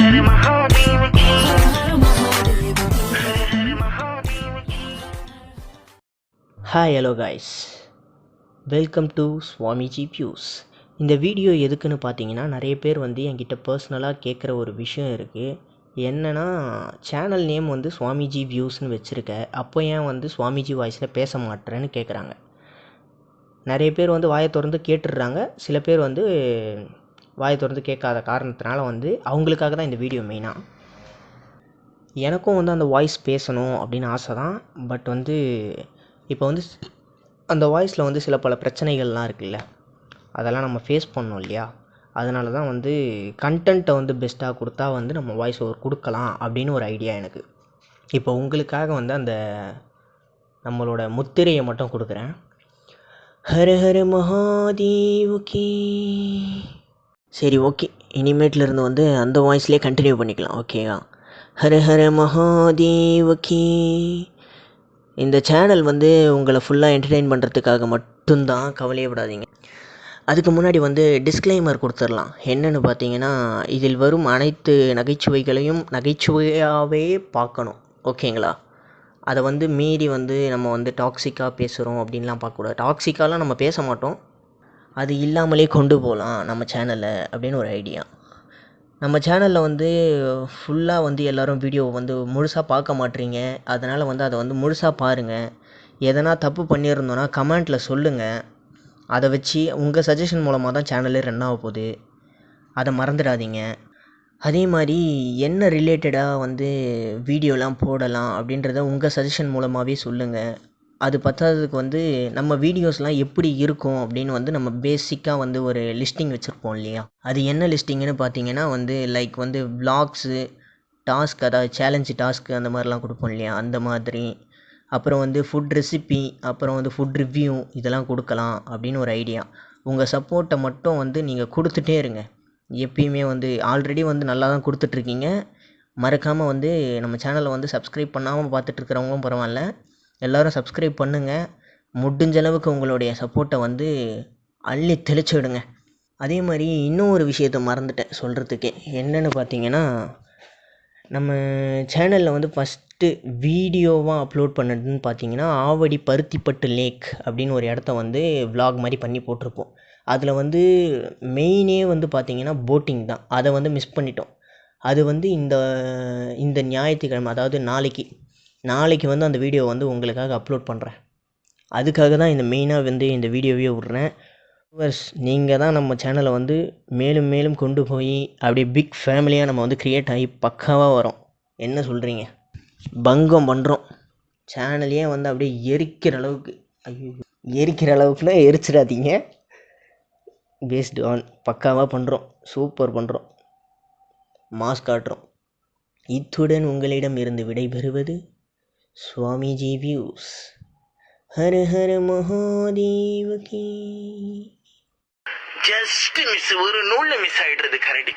Hi, hello guys. Welcome to Swamiji Views. இந்த video எதுக்குன்னு பார்த்தீங்கன்னா, நிறைய பேர் வந்து என்கிட்ட பர்சனலாக கேட்குற ஒரு விஷயம் இருக்குது. என்னென்னா, சேனல் நேம் வந்து ஸ்வாமிஜி வியூஸ்னு வச்சுருக்க, அப்போ ஏன் வந்து ஸ்வாமிஜி வாய்ஸில் பேச மாட்டேறேன்னு கேட்குறாங்க. நிறைய பேர் வந்து வாயை திறந்து கேட்டுடுறாங்க, சில பேர் வந்து வாயை திறந்து கேட்காத காரணத்தினால வந்து அவங்களுக்காக தான் இந்த வீடியோ மெயினாக. எனக்கும் வந்து அந்த வாய்ஸ் பேசணும் அப்படின்னு ஆசை தான். பட் வந்து இப்போ வந்து அந்த வாய்ஸில் வந்து சில பல பிரச்சனைகள்லாம் இருக்குல்ல, அதெல்லாம் நம்ம ஃபேஸ் பண்ணோம் இல்லையா. அதனால தான் வந்து கண்டென்ட்டை வந்து பெஸ்ட்டாக கொடுத்தா வந்து நம்ம வாய்ஸ் ஓவர் கொடுக்கலாம் அப்படின்னு ஒரு ஐடியா எனக்கு. இப்போ உங்களுக்காக வந்து அந்த நம்மளோட முத்திரையை மட்டும் கொடுக்குறேன். ஹர ஹர மகாதேவுக்கே. சரி, ஓகே, இனிமேட்லேருந்து வந்து அந்த வாய்ஸ்லேயே கண்டினியூ பண்ணிக்கலாம், ஓகேவா? ஹர ஹர மகாதேவுக்கே. இந்த சேனல் வந்து உங்களை ஃபுல்லாக என்டர்டெயின் பண்ணுறதுக்காக மட்டும்தான், கவலையப்படாதீங்க. அதுக்கு முன்னாடி வந்து டிஸ்க்ளைமர் கொடுத்துடலாம். என்னென்னு பார்த்தீங்கன்னா, இதில் வரும் அனைத்து நகைச்சுவைகளையும் நகைச்சுவையாகவே பார்க்கணும், ஓகேங்களா? அதை வந்து மீறி வந்து நம்ம வந்து டாக்ஸிக்காக பேசுகிறோம் அப்படின்லாம் பார்க்கக்கூடாது. டாக்ஸிக்காலாம் நம்ம பேச மாட்டோம், அது இல்லாமலே கொண்டு போகலாம் நம்ம சேனலை அப்படின்னு ஒரு ஐடியா. நம்ம சேனலில் வந்து ஃபுல்லாக வந்து எல்லோரும் வீடியோவை வந்து முழுசாக பார்க்க மாட்றீங்க. அதனால் வந்து அதை வந்து முழுசாக பாருங்கள். எதனா தப்பு பண்ணியிருந்தோன்னா கமெண்ட்டில் சொல்லுங்கள். அதை வச்சு உங்கள் சஜஷன் மூலமாக தான் சேனலே ரன் ஆக போகுது, அதை மறந்துடாதீங்க. அதே மாதிரி என்ன ரிலேட்டடாக வந்து வீடியோலாம் போடலாம் அப்படின்றத உங்கள் சஜஷன் மூலமாகவே சொல்லுங்கள். அது பத்தாததுக்கு வந்து நம்ம வீடியோஸ்லாம் எப்படி இருக்கும் அப்படின்னு வந்து நம்ம பேசிக்காக வந்து ஒரு லிஸ்டிங் வச்சுருப்போம் இல்லையா. அது என்ன லிஸ்டிங்குன்னு பார்த்தீங்கன்னா வந்து லைக் வந்து விளாக்ஸு, டாஸ்க், அதாவது சேலஞ்சு டாஸ்க்கு அந்த மாதிரிலாம் கொடுப்போம் இல்லையா, அந்த மாதிரி. அப்புறம் வந்து ஃபுட் ரெசிபி, அப்புறம் வந்து ஃபுட் ரிவ்யூ, இதெல்லாம் கொடுக்கலாம் அப்படின்னு ஒரு ஐடியா. உங்கள் சப்போர்ட்டை மட்டும் வந்து நீங்கள் கொடுத்துட்டே இருங்க. எப்பயுமே வந்து ஆல்ரெடி வந்து நல்லா தான் கொடுத்துட்ருக்கீங்க. மறக்காமல் வந்து நம்ம சேனலை வந்து சப்ஸ்கிரைப் பண்ணாமல் பார்த்துட்ருக்கிறவங்களும் பரவாயில்ல, எல்லோரும் சப்ஸ்கிரைப் பண்ணுங்கள். முடிஞ்ச அளவுக்கு உங்களுடைய சப்போர்ட்டை வந்து அள்ளி தெளிச்சு விடுங்க. அதே மாதிரி இன்னும் ஒரு விஷயத்தை மறந்துட்டேன் சொல்கிறதுக்கே. என்னென்னு பார்த்தீங்கன்னா, நம்ம சேனலில் வந்து ஃபஸ்ட்டு வீடியோவாக அப்லோட் பண்ணதுன்னு பார்த்தீங்கன்னா, ஆவடி பருத்திப்பட்டு லேக் அப்படின்னு ஒரு இடத்த வந்து விலாக் மாதிரி பண்ணி போட்டிருப்போம். அதில் வந்து மெயினே வந்து பார்த்திங்கன்னா போட்டிங் தான். அதை வந்து மிஸ் பண்ணிட்டோம். அது வந்து இந்த ஞாயிற்றுக்கிழமை, அதாவது நாளைக்கு வந்து அந்த வீடியோ வந்து உங்களுக்காக அப்லோட் பண்ணுறேன். அதுக்காக தான் இந்த மெயினாக வந்து இந்த வீடியோவே விட்றேன். நீங்கள் தான் நம்ம சேனலை வந்து மேலும் மேலும் கொண்டு போய் அப்படியே பிக் ஃபேமிலியாக நம்ம வந்து க்ரியேட் ஆகி பக்காவாக வரோம். என்ன சொல்கிறீங்க? பங்கம் பண்ணுறோம். சேனலையே வந்து அப்படியே எரிக்கிற அளவுக்கு, எரிக்கிற அளவுக்குனா எரிச்சிடாதீங்க, பேஸ்டு ஆன் பக்காவாக பண்ணுறோம், சூப்பர் பண்ணுறோம், மாஸ் காட்டுறோம். இத்துடன் உங்களிடம் இருந்து விடைபெறுவது ஸ்வாமிஜி வியூஸ். ஹர ஹர மகாதேவகி. ஜஸ்ட் மிஸ், ஒரு நூலில் மிஸ் ஆகிடுறது கரெக்ட்.